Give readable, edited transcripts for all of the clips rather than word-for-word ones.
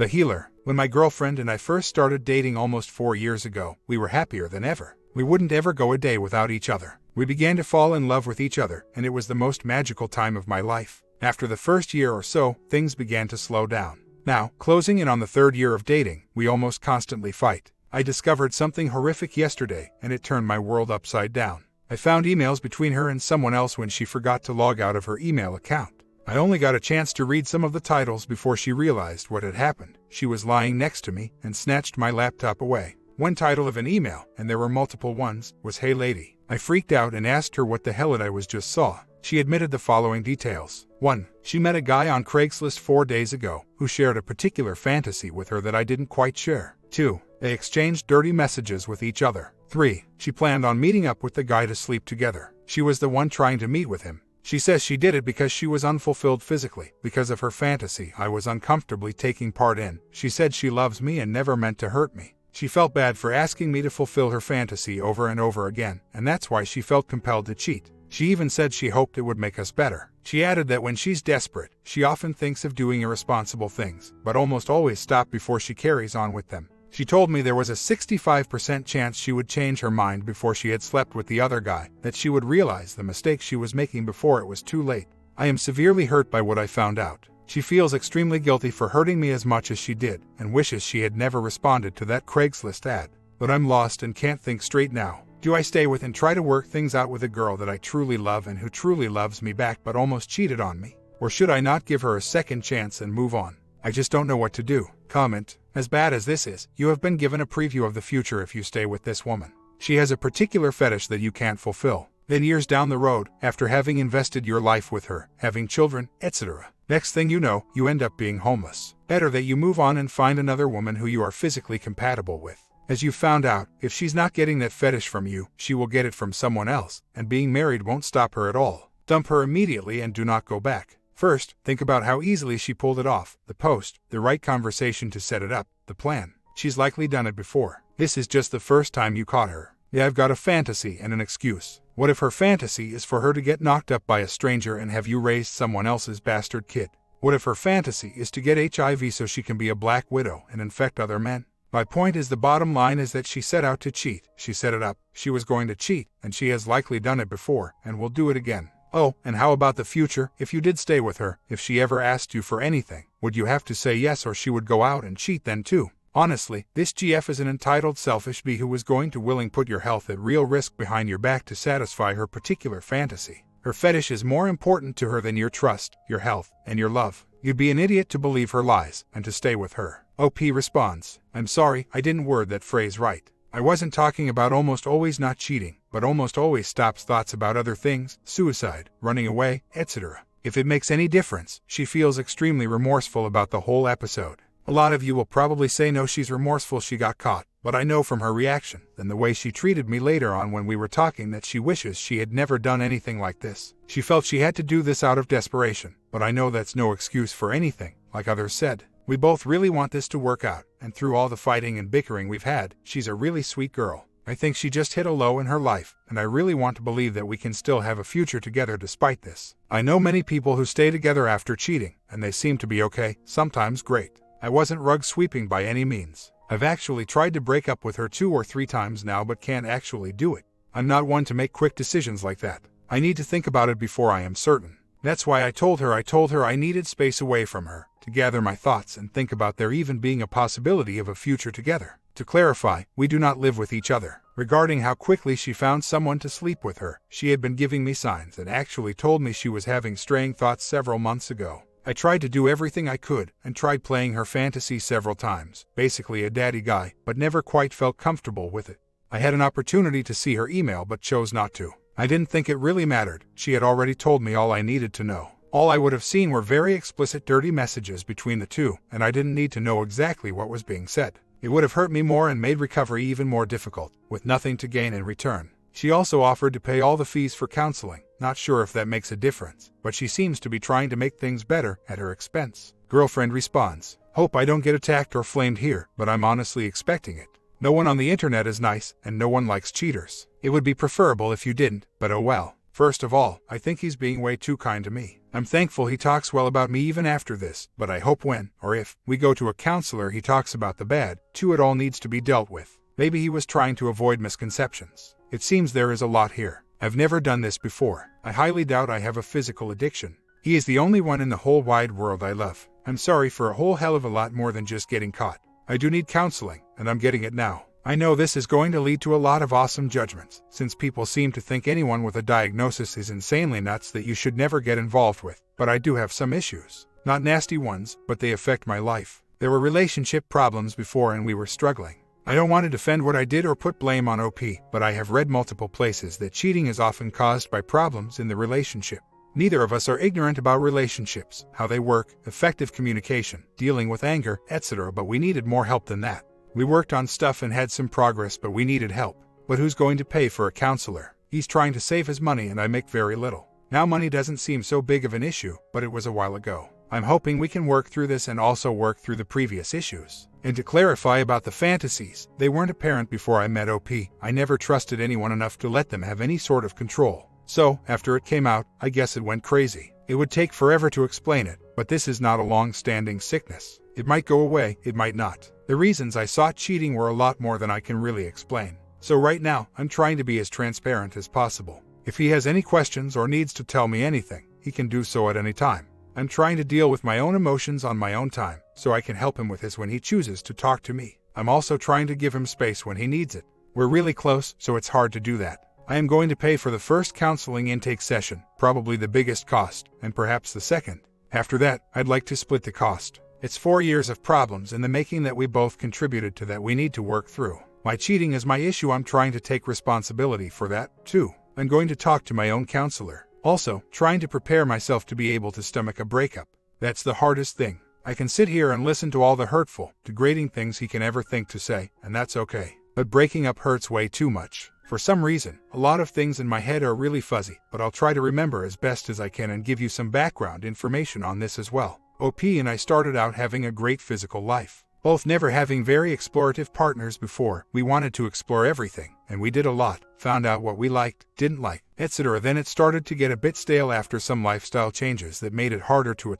The healer. When my girlfriend and I first started dating almost 4 years ago, we were happier than ever. We wouldn't ever go a day without each other. We began to fall in love with each other, and it was the most magical time of my life. After the first year or so, things began to slow down. Now, closing in on the 3rd year of dating, we almost constantly fight. I discovered something horrific yesterday, and it turned my world upside down. I found emails between her and someone else when she forgot to log out of her email account. I only got a chance to read some of the titles before she realized what had happened. She was lying next to me and snatched my laptop away. One title of an email, and there were multiple ones, was "Hey lady." I freaked out and asked her what the hell I just saw. She admitted the following details. 1. She met a guy on Craigslist 4 days ago who shared a particular fantasy with her that I didn't quite share. 2. They exchanged dirty messages with each other. 3. She planned on meeting up with the guy to sleep together. She was the one trying to meet with him. She says she did it because she was unfulfilled physically, because of her fantasy I was uncomfortably taking part in. She said she loves me and never meant to hurt me. She felt bad for asking me to fulfill her fantasy over and over again, and that's why she felt compelled to cheat. She even said she hoped it would make us better. She added that when she's desperate, she often thinks of doing irresponsible things, but almost always stops before she carries on with them. She told me there was a 65% chance she would change her mind before she had slept with the other guy, that she would realize the mistake she was making before it was too late. I am severely hurt by what I found out. She feels extremely guilty for hurting me as much as she did, and wishes she had never responded to that Craigslist ad. But I'm lost and can't think straight now. Do I stay with and try to work things out with a girl that I truly love and who truly loves me back but almost cheated on me? Or should I not give her a second chance and move on? I just don't know what to do. Comment. As bad as this is, you have been given a preview of the future if you stay with this woman. She has a particular fetish that you can't fulfill. Then years down the road, after having invested your life with her, having children, etc., next thing you know, you end up being homeless. Better that you move on and find another woman who you are physically compatible with. As you found out, if she's not getting that fetish from you, she will get it from someone else, and being married won't stop her at all. Dump her immediately and do not go back. First, think about how easily she pulled it off. The post, the right conversation to set it up, the plan. She's likely done it before. This is just the first time you caught her. Yeah, I've got a fantasy and an excuse. What if her fantasy is for her to get knocked up by a stranger and have you raised someone else's bastard kid? What if her fantasy is to get HIV so she can be a black widow and infect other men? My point is, the bottom line is that she set out to cheat. She set it up. She was going to cheat, and she has likely done it before, and will do it again. Oh, and how about the future? If you did stay with her, if she ever asked you for anything, would you have to say yes or she would go out and cheat then too? Honestly, this GF is an entitled selfish bee who was going to willing put your health at real risk behind your back to satisfy her particular fantasy. Her fetish is more important to her than your trust, your health, and your love. You'd be an idiot to believe her lies and to stay with her. OP responds, I'm sorry, I didn't word that phrase right. I wasn't talking about almost always not cheating, but almost always stops thoughts about other things, suicide, running away, etc. If it makes any difference, she feels extremely remorseful about the whole episode. A lot of you will probably say no, she's remorseful she got caught, but I know from her reaction, and the way she treated me later on when we were talking, that she wishes she had never done anything like this. She felt she had to do this out of desperation, but I know that's no excuse for anything, like others said. We both really want this to work out, and through all the fighting and bickering we've had, she's a really sweet girl. I think she just hit a low in her life, and I really want to believe that we can still have a future together despite this. I know many people who stay together after cheating, and they seem to be okay, sometimes great. I wasn't rug sweeping by any means. I've actually tried to break up with her 2 or 3 times now but can't actually do it. I'm not one to make quick decisions like that. I need to think about it before I am certain. That's why I told her I needed space away from her, to gather my thoughts and think about there even being a possibility of a future together. To clarify, we do not live with each other. Regarding how quickly she found someone to sleep with her, she had been giving me signs and actually told me she was having straying thoughts several months ago. I tried to do everything I could and tried playing her fantasy several times, basically a daddy guy, but never quite felt comfortable with it. I had an opportunity to see her email but chose not to. I didn't think it really mattered. She had already told me all I needed to know. All I would have seen were very explicit dirty messages between the two, and I didn't need to know exactly what was being said. It would have hurt me more and made recovery even more difficult, with nothing to gain in return. She also offered to pay all the fees for counseling. Not sure if that makes a difference, but she seems to be trying to make things better at her expense. Girlfriend responds, hope I don't get attacked or flamed here, but I'm honestly expecting it. No one on the internet is nice, and no one likes cheaters. It would be preferable if you didn't, but oh well. First of all, I think he's being way too kind to me. I'm thankful he talks well about me even after this, but I hope when, or if, we go to a counselor he talks about the bad, too. It all needs to be dealt with. Maybe he was trying to avoid misconceptions. It seems there is a lot here. I've never done this before. I highly doubt I have a physical addiction. He is the only one in the whole wide world I love. I'm sorry for a whole hell of a lot more than just getting caught. I do need counseling, and I'm getting it now. I know this is going to lead to a lot of awesome judgments, since people seem to think anyone with a diagnosis is insanely nuts that you should never get involved with, but I do have some issues. Not nasty ones, but they affect my life. There were relationship problems before and we were struggling. I don't want to defend what I did or put blame on OP, but I have read multiple places that cheating is often caused by problems in the relationship. Neither of us are ignorant about relationships, how they work, effective communication, dealing with anger, etc., but we needed more help than that. We worked on stuff and had some progress, but we needed help. But who's going to pay for a counselor? He's trying to save his money and I make very little. Now money doesn't seem so big of an issue, but it was a while ago. I'm hoping we can work through this and also work through the previous issues. And to clarify about the fantasies, they weren't apparent before I met OP. I never trusted anyone enough to let them have any sort of control. So, after it came out, I guess it went crazy. It would take forever to explain it, but this is not a long-standing sickness. It might go away, it might not. The reasons I sought cheating were a lot more than I can really explain. So right now, I'm trying to be as transparent as possible. If he has any questions or needs to tell me anything, he can do so at any time. I'm trying to deal with my own emotions on my own time, so I can help him with his when he chooses to talk to me. I'm also trying to give him space when he needs it. We're really close, so it's hard to do that. I am going to pay for the first counseling intake session, probably the biggest cost, and perhaps the second. After that, I'd like to split the cost. It's 4 years of problems in the making that we both contributed to that we need to work through. My cheating is my issue. I'm trying to take responsibility for that, too. I'm going to talk to my own counselor. Also, trying to prepare myself to be able to stomach a breakup. That's the hardest thing. I can sit here and listen to all the hurtful, degrading things he can ever think to say, and that's okay. But breaking up hurts way too much. For some reason, a lot of things in my head are really fuzzy, but I'll try to remember as best as I can and give you some background information on this as well. OP and I started out having a great physical life. Both never having very explorative partners before, we wanted to explore everything, and we did a lot, found out what we liked, didn't like, etc. Then it started to get a bit stale after some lifestyle changes that made it harder to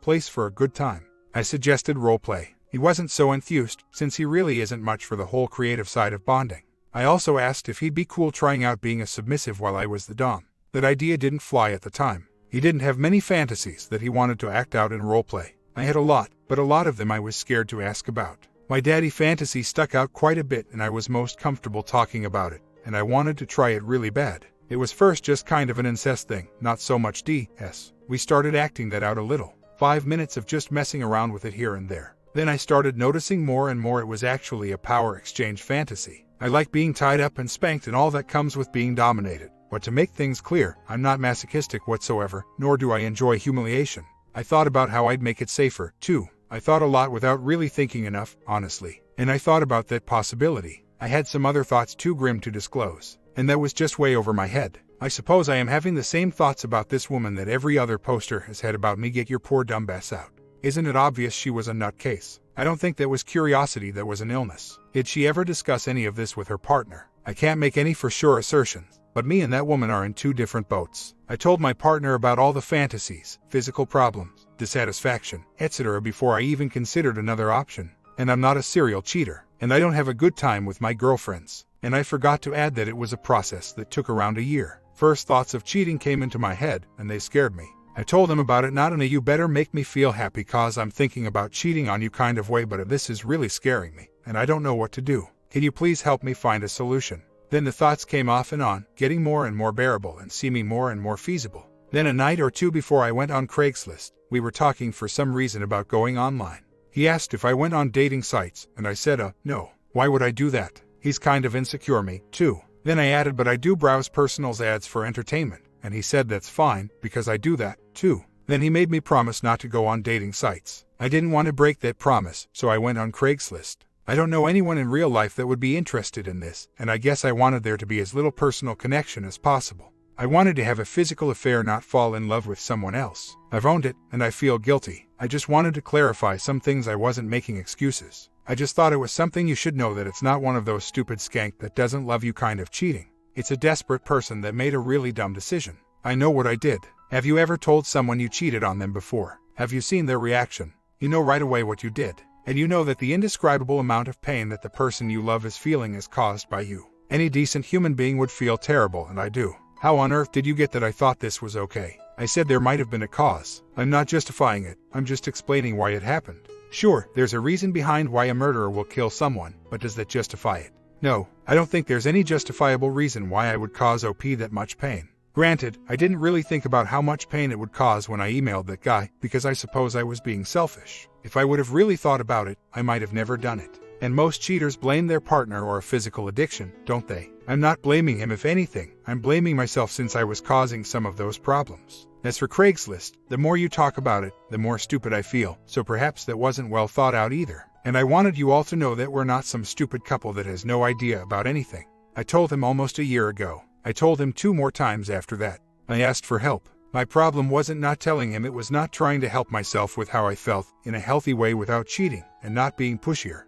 place for a good time. I suggested roleplay. He wasn't so enthused, since he really isn't much for the whole creative side of bonding. I also asked if he'd be cool trying out being a submissive while I was the dom. That idea didn't fly at the time. He didn't have many fantasies that he wanted to act out in roleplay. I had a lot, but a lot of them I was scared to ask about. My daddy fantasy stuck out quite a bit and I was most comfortable talking about it, and I wanted to try it really bad. It was first just kind of an incest thing, not so much DS. We started acting that out a little. 5 minutes of just messing around with it here and there. Then I started noticing more and more it was actually a power exchange fantasy. I like being tied up and spanked and all that comes with being dominated. But to make things clear, I'm not masochistic whatsoever, nor do I enjoy humiliation. I thought about how I'd make it safer, too. I thought a lot without really thinking enough, honestly. And I thought about that possibility. I had some other thoughts too grim to disclose. And that was just way over my head. I suppose I am having the same thoughts about this woman that every other poster has had about me. Get your poor dumb ass out. Isn't it obvious she was a nutcase? I don't think that was curiosity, that was an illness. Did she ever discuss any of this with her partner? I can't make any for sure assertions, but me and that woman are in two different boats. I told my partner about all the fantasies, physical problems, dissatisfaction, etc. before I even considered another option. And I'm not a serial cheater, and I don't have a good time with my girlfriends. And I forgot to add that it was a process that took around a year. First thoughts of cheating came into my head, and they scared me. I told him about it not in a "you better make me feel happy cause I'm thinking about cheating on you" kind of way, but this is really scaring me, and I don't know what to do. Can you please help me find a solution? Then the thoughts came off and on, getting more and more bearable and seeming more and more feasible. Then a night or two before I went on Craigslist, we were talking for some reason about going online. He asked if I went on dating sites, and I said, no. Why would I do that? He's kind of insecure me, too. Then I added, but I do browse personals ads for entertainment. And he said that's fine, because I do that, too. Then he made me promise not to go on dating sites. I didn't want to break that promise, so I went on Craigslist. I don't know anyone in real life that would be interested in this, and I guess I wanted there to be as little personal connection as possible. I wanted to have a physical affair, not fall in love with someone else. I've owned it, and I feel guilty. I just wanted to clarify some things. I wasn't making excuses. I just thought it was something you should know, that it's not one of those stupid skank that doesn't love you kind of cheating. It's a desperate person that made a really dumb decision. I know what I did. Have you ever told someone you cheated on them before? Have you seen their reaction? You know right away what you did. And you know that the indescribable amount of pain that the person you love is feeling is caused by you. Any decent human being would feel terrible, and I do. How on earth did you get that I thought this was okay? I said there might have been a cause. I'm not justifying it, I'm just explaining why it happened. Sure, there's a reason behind why a murderer will kill someone, but does that justify it? No, I don't think there's any justifiable reason why I would cause OP that much pain. Granted, I didn't really think about how much pain it would cause when I emailed that guy, because I suppose I was being selfish. If I would have really thought about it, I might have never done it. And most cheaters blame their partner or a physical addiction, don't they? I'm not blaming him. If anything, I'm blaming myself since I was causing some of those problems. As for Craigslist, the more you talk about it, the more stupid I feel, so perhaps that wasn't well thought out either. And I wanted you all to know that we're not some stupid couple that has no idea about anything. I told him almost a year ago. I told him 2 more times after that. I asked for help. My problem wasn't not telling him, it was not trying to help myself with how I felt, in a healthy way without cheating, and not being pushier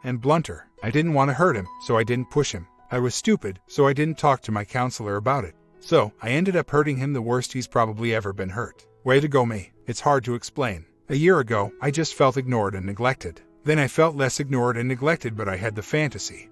and blunter. I didn't want to hurt him, so I didn't push him. I was stupid, so I didn't talk to my counselor about it. So, I ended up hurting him the worst he's probably ever been hurt. Way to go me. It's hard to explain. A year ago, I just felt ignored and neglected. Then I felt less ignored and neglected, but I had the fantasy.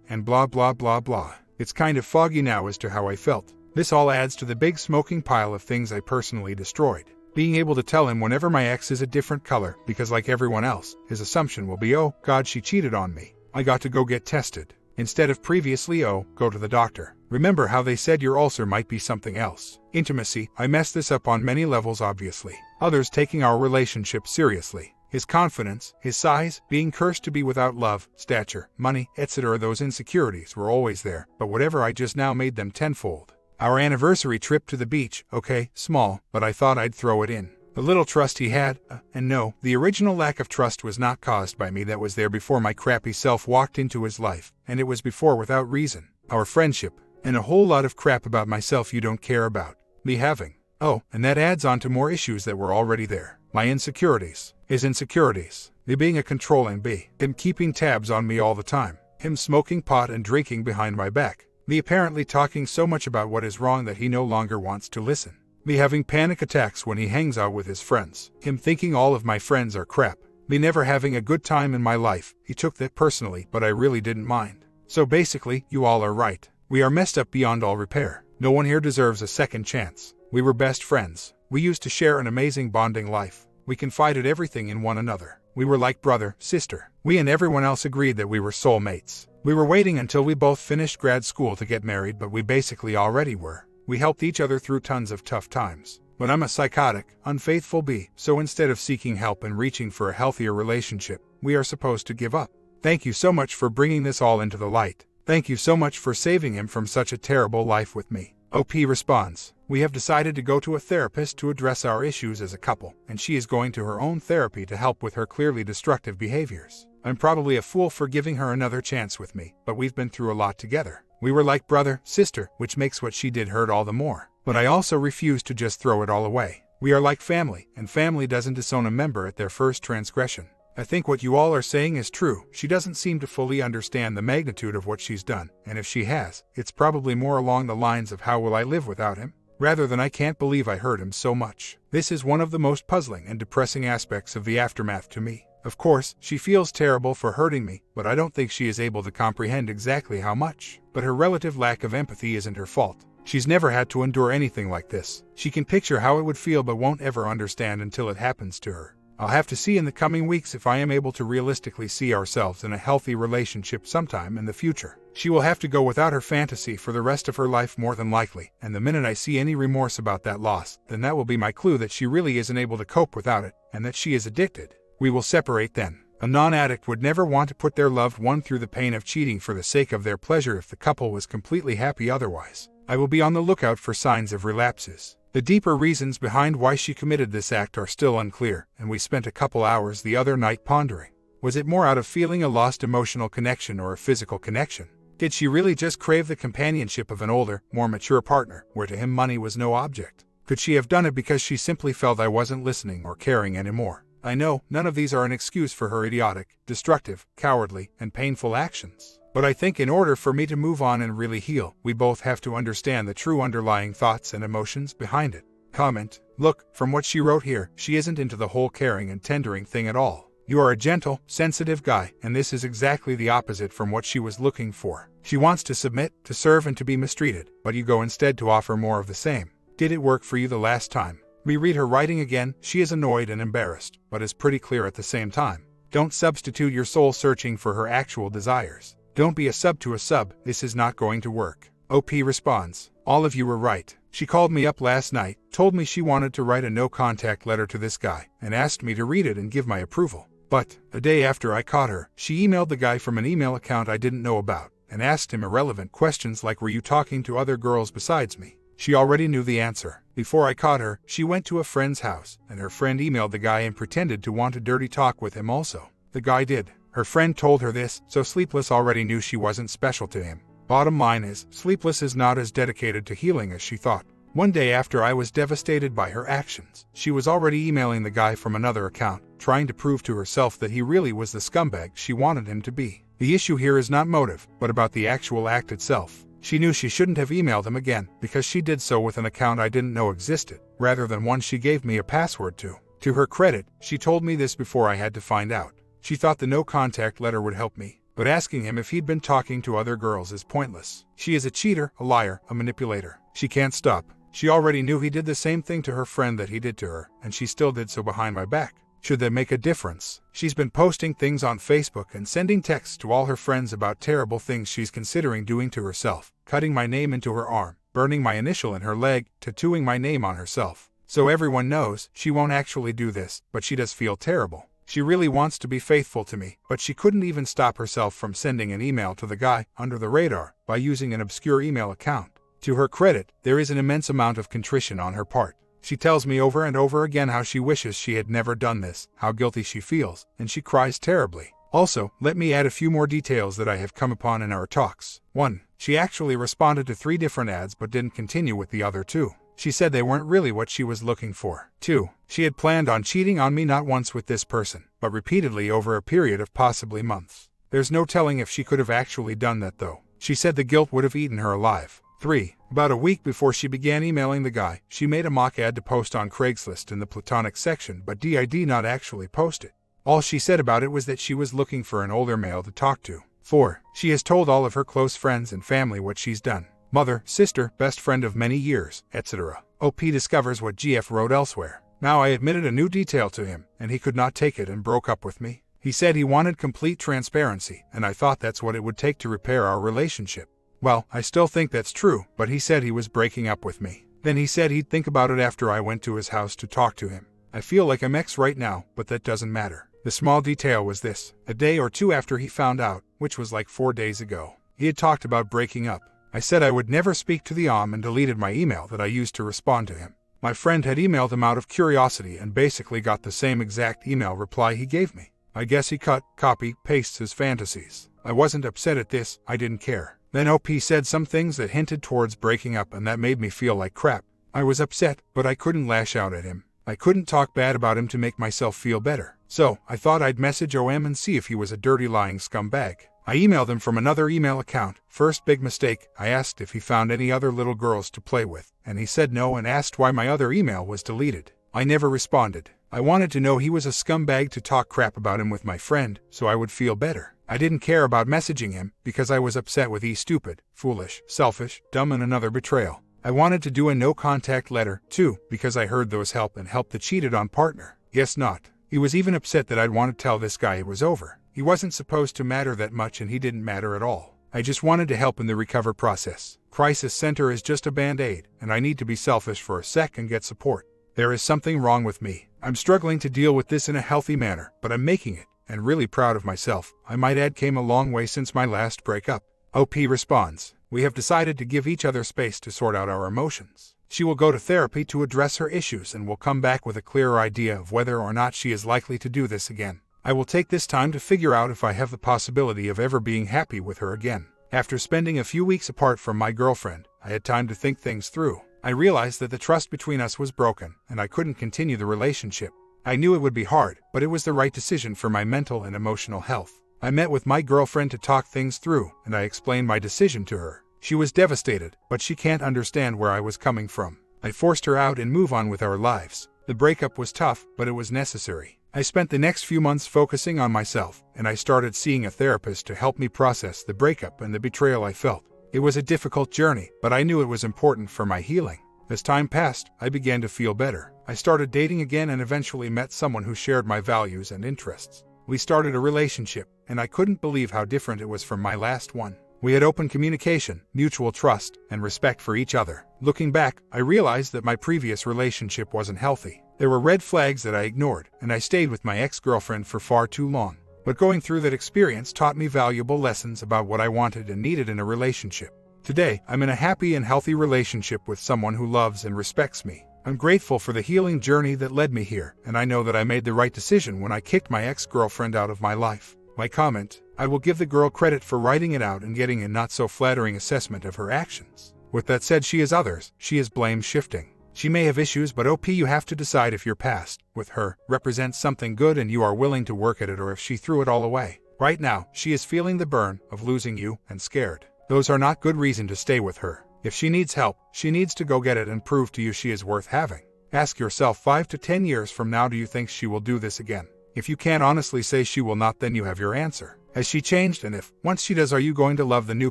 And blah blah blah blah. It's kind of foggy now as to how I felt. This all adds to the big smoking pile of things I personally destroyed. Being able to tell him whenever my ex is a different color, because like everyone else, his assumption will be, oh, God, she cheated on me. I got to go get tested. Instead of previously, oh, go to the doctor. Remember how they said your ulcer might be something else. Intimacy, I messed this up on many levels obviously. Others taking our relationship seriously. His confidence, his size, being cursed to be without love, stature, money, etc. Those insecurities were always there, but whatever I just now made them tenfold. Our anniversary trip to the beach, okay, small, but I thought I'd throw it in. The little trust he had, and no, the original lack of trust was not caused by me. That was there before my crappy self walked into his life, and it was before without reason. Our friendship, and a whole lot of crap about myself you don't care about. Me having. Oh, and that adds on to more issues that were already there. My insecurities. His insecurities. Me being a controlling B. Him keeping tabs on me all the time. Him smoking pot and drinking behind my back. Me apparently talking so much about what is wrong that he no longer wants to listen. Me having panic attacks when he hangs out with his friends. Him thinking all of my friends are crap. Me never having a good time in my life. He took that personally, but I really didn't mind. So basically, you all are right. We are messed up beyond all repair. No one here deserves a second chance. We were best friends. We used to share an amazing bonding life. We confided everything in one another. We were like brother, sister. We and everyone else agreed that we were soulmates. We were waiting until we both finished grad school to get married, but we basically already were. We helped each other through tons of tough times. But I'm a psychotic, unfaithful B, so instead of seeking help and reaching for a healthier relationship, we are supposed to give up. Thank you so much for bringing this all into the light. Thank you so much for saving him from such a terrible life with me. OP responds, we have decided to go to a therapist to address our issues as a couple, and she is going to her own therapy to help with her clearly destructive behaviors. I'm probably a fool for giving her another chance with me, but we've been through a lot together. We were like brother, sister, which makes what she did hurt all the more. But I also refuse to just throw it all away. We are like family, and family doesn't disown a member at their first transgression. I think what you all are saying is true. She doesn't seem to fully understand the magnitude of what she's done, and if she has, it's probably more along the lines of how will I live without him, rather than I can't believe I hurt him so much. This is one of the most puzzling and depressing aspects of the aftermath to me. Of course, she feels terrible for hurting me, but I don't think she is able to comprehend exactly how much. But her relative lack of empathy isn't her fault. She's never had to endure anything like this. She can picture how it would feel but won't ever understand until it happens to her. I'll have to see in the coming weeks if I am able to realistically see ourselves in a healthy relationship sometime in the future. She will have to go without her fantasy for the rest of her life more than likely, and the minute I see any remorse about that loss, then that will be my clue that she really isn't able to cope without it, and that she is addicted. We will separate then. A non-addict would never want to put their loved one through the pain of cheating for the sake of their pleasure if the couple was completely happy otherwise. I will be on the lookout for signs of relapses. The deeper reasons behind why she committed this act are still unclear, and we spent a couple hours the other night pondering. Was it more out of feeling a lost emotional connection or a physical connection? Did she really just crave the companionship of an older, more mature partner, where to him money was no object? Could she have done it because she simply felt I wasn't listening or caring anymore? I know, none of these are an excuse for her idiotic, destructive, cowardly, and painful actions. But I think in order for me to move on and really heal, we both have to understand the true underlying thoughts and emotions behind it. Comment. Look, from what she wrote here, she isn't into the whole caring and tendering thing at all. You are a gentle, sensitive guy, and this is exactly the opposite from what she was looking for. She wants to submit, to serve, and to be mistreated, but you go instead to offer more of the same. Did it work for you the last time? We read her writing again. She is annoyed and embarrassed, but is pretty clear at the same time. Don't substitute your soul searching for her actual desires. Don't be a sub to a sub. This is not going to work. OP responds, all of you were right. She called me up last night, told me she wanted to write a no-contact letter to this guy, and asked me to read it and give my approval. But, a day after I caught her, she emailed the guy from an email account I didn't know about, and asked him irrelevant questions like, were you talking to other girls besides me? She already knew the answer. Before I caught her, she went to a friend's house, and her friend emailed the guy and pretended to want a dirty talk with him also. The guy did. Her friend told her this, so Sleepless already knew she wasn't special to him. Bottom line is, Sleepless is not as dedicated to healing as she thought. One day after I was devastated by her actions, she was already emailing the guy from another account, trying to prove to herself that he really was the scumbag she wanted him to be. The issue here is not motive, but about the actual act itself. She knew she shouldn't have emailed him again, because she did so with an account I didn't know existed, rather than one she gave me a password to. To her credit, she told me this before I had to find out. She thought the no-contact letter would help me, but asking him if he'd been talking to other girls is pointless. She is a cheater, a liar, a manipulator. She can't stop. She already knew he did the same thing to her friend that he did to her, and she still did so behind my back. Should that make a difference? She's been posting things on Facebook and sending texts to all her friends about terrible things she's considering doing to herself, cutting my name into her arm, burning my initial in her leg, tattooing my name on herself. So everyone knows she won't actually do this, but she does feel terrible. She really wants to be faithful to me, but she couldn't even stop herself from sending an email to the guy under the radar by using an obscure email account. To her credit, there is an immense amount of contrition on her part. She tells me over and over again how she wishes she had never done this, how guilty she feels, and she cries terribly. Also, let me add a few more details that I have come upon in our talks. 1. She actually responded to 3 different ads but didn't continue with the other 2. She said they weren't really what she was looking for. 2. She had planned on cheating on me not once with this person, but repeatedly over a period of possibly months. There's no telling if she could have actually done that though. She said the guilt would have eaten her alive. 3. About a week before she began emailing the guy, she made a mock ad to post on Craigslist in the platonic section but did not actually post it. All she said about it was that she was looking for an older male to talk to. 4. She has told all of her close friends and family what she's done. Mother, sister, best friend of many years, etc. OP discovers what GF wrote elsewhere. Now I admitted a new detail to him, and he could not take it and broke up with me. He said he wanted complete transparency, and I thought that's what it would take to repair our relationship. Well, I still think that's true, but he said he was breaking up with me. Then he said he'd think about it after I went to his house to talk to him. I feel like I'm ex right now, but that doesn't matter. The small detail was this. A day or 2 after he found out, which was like 4 days ago, he had talked about breaking up. I said I would never speak to the and deleted my email that I used to respond to him. My friend had emailed him out of curiosity and basically got the same exact email reply he gave me. I guess he cut, copy, pastes his fantasies. I wasn't upset at this, I didn't care. Then OP said some things that hinted towards breaking up and that made me feel like crap. I was upset, but I couldn't lash out at him. I couldn't talk bad about him to make myself feel better. So, I thought I'd message OM and see if he was a dirty lying scumbag. I emailed him from another email account. First big mistake, I asked if he found any other little girls to play with, and he said no and asked why my other email was deleted. I never responded. I wanted to know he was a scumbag to talk crap about him with my friend, so I would feel better. I didn't care about messaging him, because I was upset with he's stupid, foolish, selfish, dumb and another betrayal. I wanted to do a no-contact letter, too, because I heard those help and help the cheated-on partner. Guess not. He was even upset that I'd want to tell this guy it was over. He wasn't supposed to matter that much and he didn't matter at all. I just wanted to help in the recover process. Crisis Center is just a band-aid, and I need to be selfish for a sec and get support. There is something wrong with me. I'm struggling to deal with this in a healthy manner, but I'm making it, and really proud of myself. I might add came a long way since my last breakup. OP responds, we have decided to give each other space to sort out our emotions. She will go to therapy to address her issues and will come back with a clearer idea of whether or not she is likely to do this again. I will take this time to figure out if I have the possibility of ever being happy with her again. After spending a few weeks apart from my girlfriend, I had time to think things through. I realized that the trust between us was broken, and I couldn't continue the relationship. I knew it would be hard, but it was the right decision for my mental and emotional health. I met with my girlfriend to talk things through, and I explained my decision to her. She was devastated, but she can't understand where I was coming from. I forced her out and move on with our lives. The breakup was tough, but it was necessary. I spent the next few months focusing on myself, and I started seeing a therapist to help me process the breakup and the betrayal I felt. It was a difficult journey, but I knew it was important for my healing. As time passed, I began to feel better. I started dating again and eventually met someone who shared my values and interests. We started a relationship, and I couldn't believe how different it was from my last one. We had open communication, mutual trust, and respect for each other. Looking back, I realized that my previous relationship wasn't healthy. There were red flags that I ignored, and I stayed with my ex-girlfriend for far too long. But going through that experience taught me valuable lessons about what I wanted and needed in a relationship. Today, I'm in a happy and healthy relationship with someone who loves and respects me. I'm grateful for the healing journey that led me here, and I know that I made the right decision when I kicked my ex-girlfriend out of my life. My comment: I will give the girl credit for writing it out and getting a not-so-flattering assessment of her actions. With that said, she is others. She is blame-shifting. She may have issues, but you have to decide if your past, with her, represents something good and you are willing to work at it, or if she threw it all away. Right now, she is feeling the burn of losing you and scared. Those are not good reasons to stay with her. If she needs help, she needs to go get it and prove to you she is worth having. Ask yourself, 5 to 10 years from now, do you think she will do this again? If you can't honestly say she will not, then you have your answer. Has she changed? And if, once she does, are you going to love the new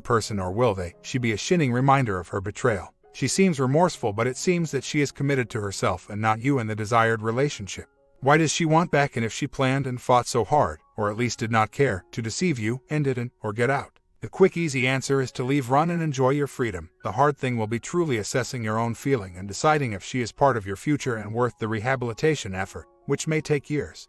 person, or will she be a shinning reminder of her betrayal? She seems remorseful, but it seems that she is committed to herself and not you in the desired relationship. Why does she want back? And if she planned and fought so hard, or at least did not care, to deceive you, end it or get out? The quick, easy answer is to leave, run, and enjoy your freedom. The hard thing will be truly assessing your own feeling and deciding if she is part of your future and worth the rehabilitation effort, which may take years.